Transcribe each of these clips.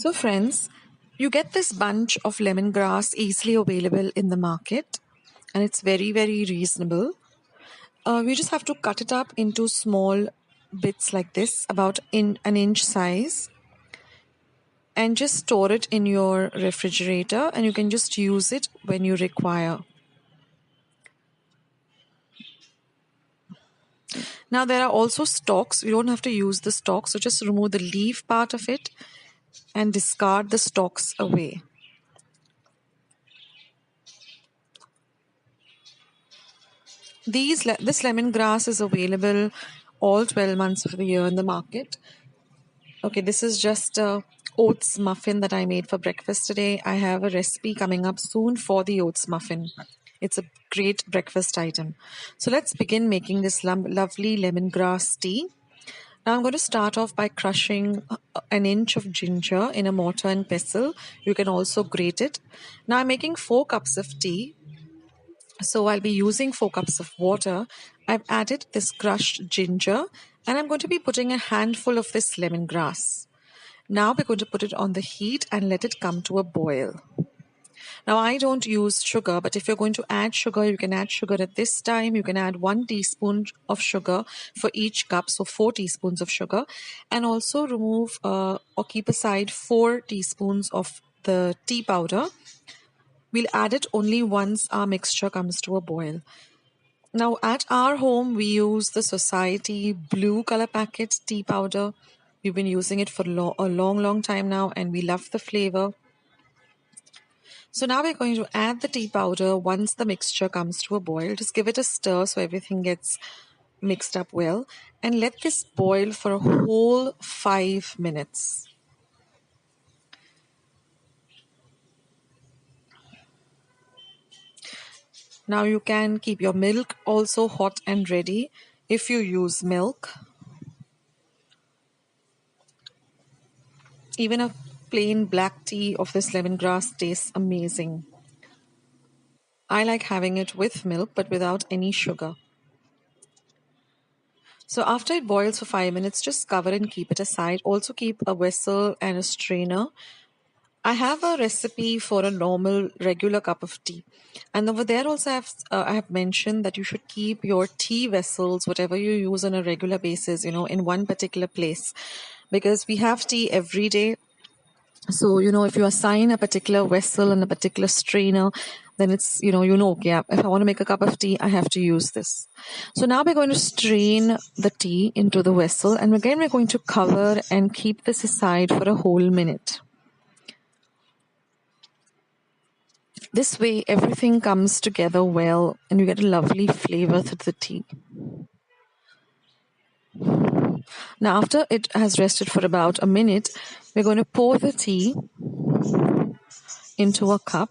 So, friends, you get this bunch of lemongrass easily available in the market, and it's very, very reasonable. We just have to cut it up into small bits like this, about in an inch size, and just store it in your refrigerator, and you can just use it when you require. Now, there are also stalks. You don't have to use the stalks, so just remove the leaf part of it and discard the stalks away. This lemongrass is available all 12 months of the year in the market. Okay, this is just a oats muffin that I made for breakfast today. I have a recipe coming up soon for the oats muffin. It's a great breakfast item. So let's begin making this lovely lemongrass tea. Now I'm going to start off by crushing an inch of ginger in a mortar and pestle. You can also grate it. Now I'm making 4 cups of tea. So I'll be using 4 cups of water. I've added this crushed ginger and I'm going to be putting a handful of this lemongrass. Now we're going to put it on the heat and let it come to a boil. Now I don't use sugar, but if you're going to add sugar, you can add sugar at this time. You can add 1 teaspoon of sugar for each cup, so 4 teaspoons of sugar. And also remove or keep aside 4 teaspoons of the tea powder. We'll add it only once our mixture comes to a boil. Now at our home, we use the Society blue color packet tea powder. We've been using it for a long time now and we love the flavor. So now we're going to add the tea powder once the mixture comes to a boil. Just give it a stir so everything gets mixed up well. And let this boil for a whole 5 minutes. Now you can keep your milk also hot and ready if you use milk. Even a plain black tea of this lemongrass tastes amazing. I like having it with milk but without any sugar. So after it boils for 5 minutes, just cover and keep it aside. Also keep a vessel and a strainer. I have a recipe for a normal regular cup of tea. And over there also I have mentioned that you should keep your tea vessels, whatever you use on a regular basis, in one particular place. Because we have tea every day. So, if you assign a particular vessel and a particular strainer, then it's, okay, if I want to make a cup of tea, I have to use this. So now we're going to strain the tea into the vessel. And again, we're going to cover and keep this aside for a whole minute. This way, everything comes together well and you get a lovely flavor to the tea. Now, after it has rested for about a minute, we're going to pour the tea into a cup.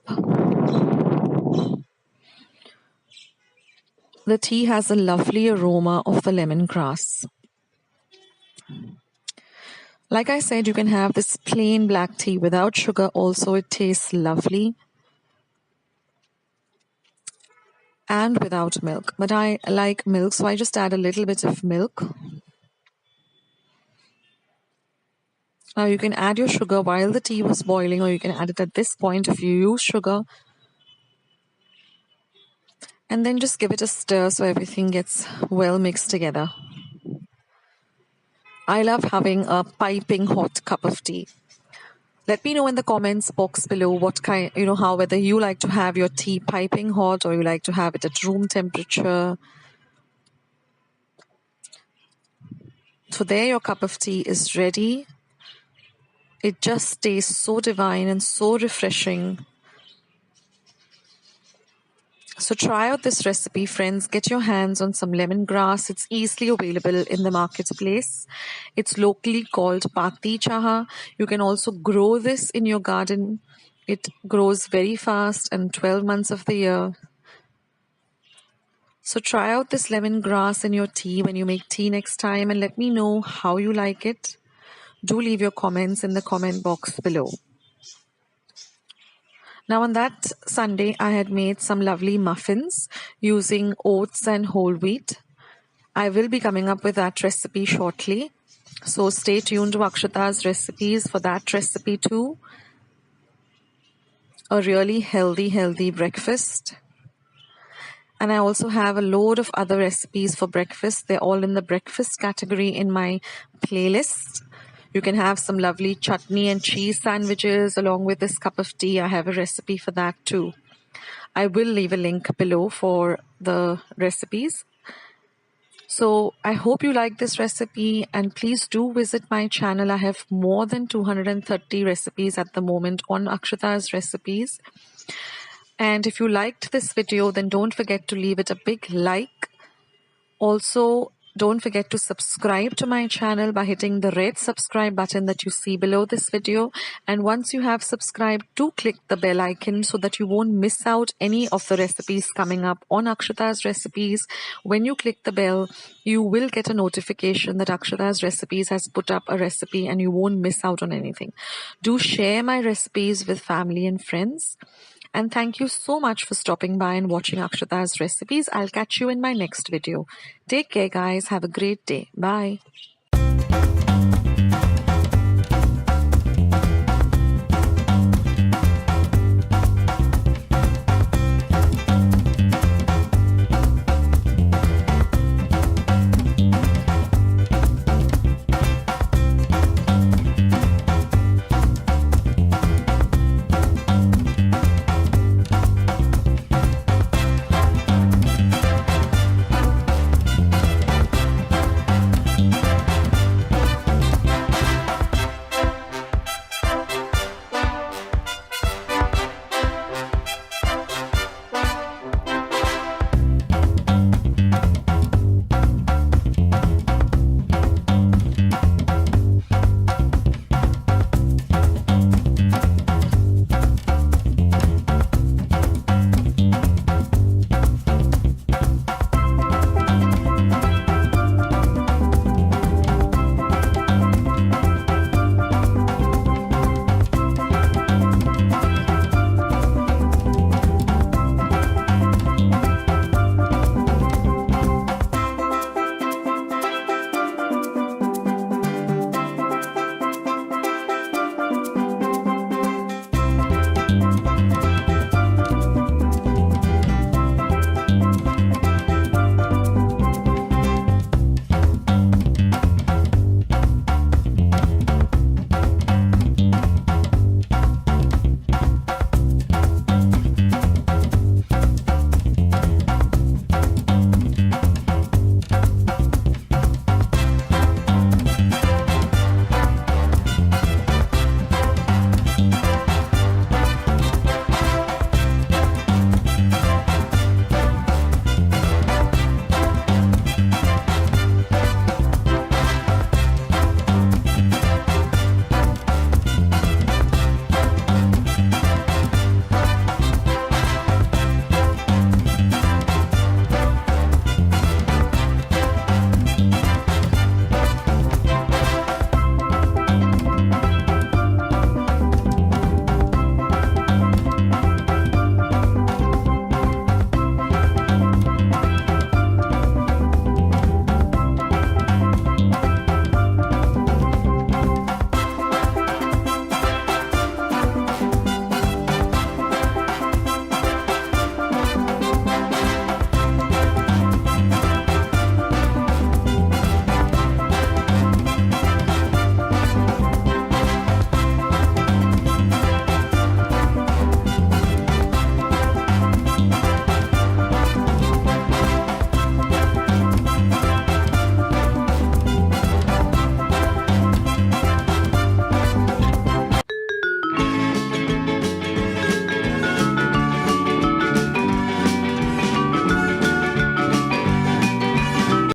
The tea has a lovely aroma of the lemongrass. Like I said, you can have this plain black tea without sugar. Also, it tastes lovely. And without milk. But I like milk, so I just add a little bit of milk. Now you can add your sugar while the tea was boiling, or you can add it at this point if you use sugar. And then just give it a stir so everything gets well mixed together. I love having a piping hot cup of tea. Let me know in the comments box below what kind, whether you like to have your tea piping hot or you like to have it at room temperature. So there your cup of tea is ready. It just tastes so divine and so refreshing. So try out this recipe, friends. Get your hands on some lemongrass. It's easily available in the marketplace. It's locally called Pati Chaha. You can also grow this in your garden. It grows very fast and 12 months of the year. So try out this lemongrass in your tea when you make tea next time and let me know how you like it. Do leave your comments in the comment box below. Now on that Sunday, I had made some lovely muffins using oats and whole wheat. I will be coming up with that recipe shortly. So stay tuned to Akshata's recipes for that recipe too. A really healthy breakfast. And I also have a load of other recipes for breakfast. They're all in the breakfast category in my playlist. You can have some lovely chutney and cheese sandwiches along with this cup of tea. I have a recipe for that too. I will leave a link below for the recipes. So I hope you like this recipe, and please do visit my channel. I have more than 230 recipes at the moment on Akshata's recipes. And if you liked this video, then don't forget to leave it a big like. Also, don't forget to subscribe to my channel by hitting the red subscribe button that you see below this video. And once you have subscribed, do click the bell icon so that you won't miss out any of the recipes coming up on Akshata's recipes. When you click the bell, you will get a notification that Akshata's recipes has put up a recipe and you won't miss out on anything. Do share my recipes with family and friends. And thank you so much for stopping by and watching Akshata's recipes. I'll catch you in my next video. Take care, guys. Have a great day. Bye.